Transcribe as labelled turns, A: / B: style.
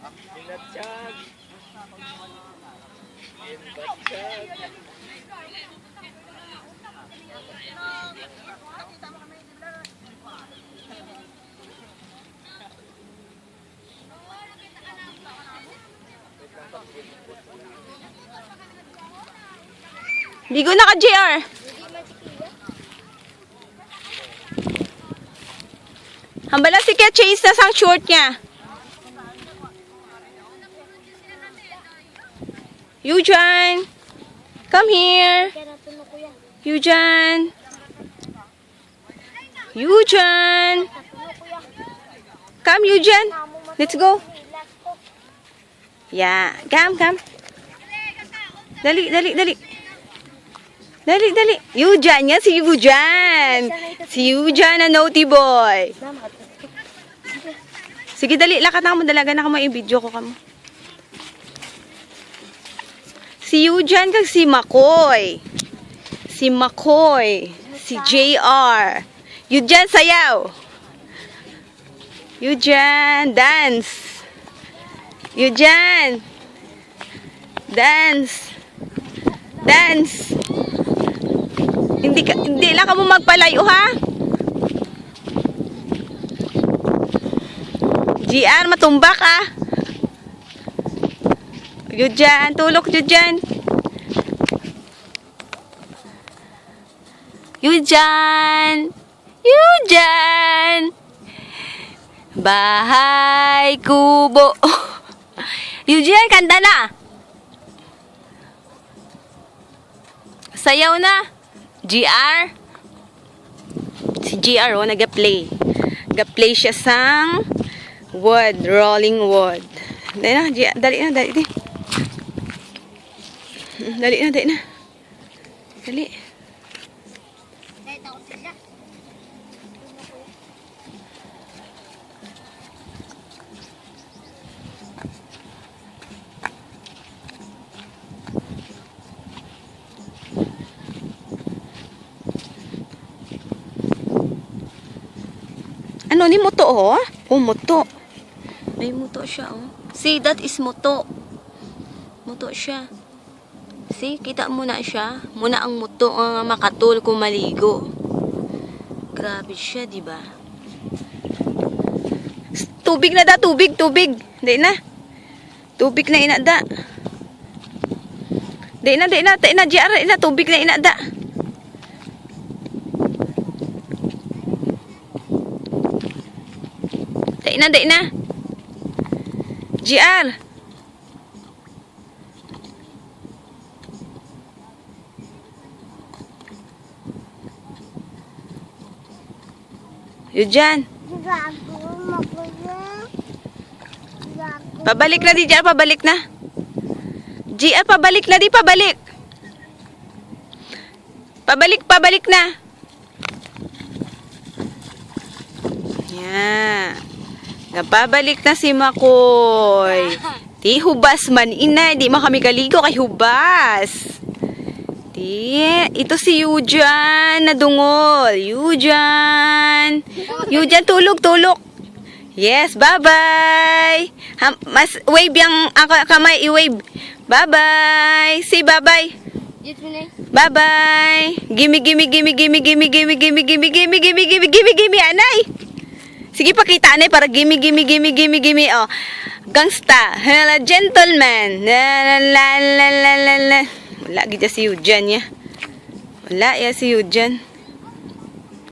A: Binatsyag. Binatsyag.
B: Ligo na ka, JR. Hambala si Kaya Chase na sang short niya. Yujan, come here. Yujan. Yujan. Come, Yujan. Let's go. Yeah, come. Dali. Dali. Yujan yan, si Yujan. Si Yujan na naughty boy. Sige, dali. Lakat na ka mo. Dalaga na ka mo. I-video ko ka mo. Si Yujan kag si Makoy. Si Makoy. Si JR. Yujan, sayaw. Yujan, dance. Yujan. Dance. Hindi lang ka mo magpalayo, ha? GR, matumbak, ha? Yujan, tulok, Yujan. Yujan. Bahay kubo. Yujan, kanta na. Sayaw na. GR. Si GR, oh, nag-play. Nag-play siya sang wood, rolling wood. Dali na, GR. Dali na. Dali. Ano ni moto, oh? Oh, moto. May moto siya, oh. See, that is moto. Moto siya. See, kita mo na siya. Muna ang moto ang makatul kung maligo. Grabe siya, di ba? Tubig na da, tubig. Di na. Tubig na inada. Di na, GR, tubig na inada. Di na. GR. Yujan. Pabalik na di, GR, pabalik na. GR, pabalik na di, pabalik. Pabalik na. Yan. Napabalik na si Makoy. Di hubas man ina, di man kami kaligo kay hubas. Di, ito si Yujan na dungol. Yujan, tulog. Yes, bye-bye. Mas wave yung kamay, i-wave. Bye-bye. Say bye-bye. Bye-bye. Gimme, anay. Sige, pakita na para gimme. Oh, gangsta. Gentleman. La. Wala, gita si Yujan, ya. Wala, ya si Yujan.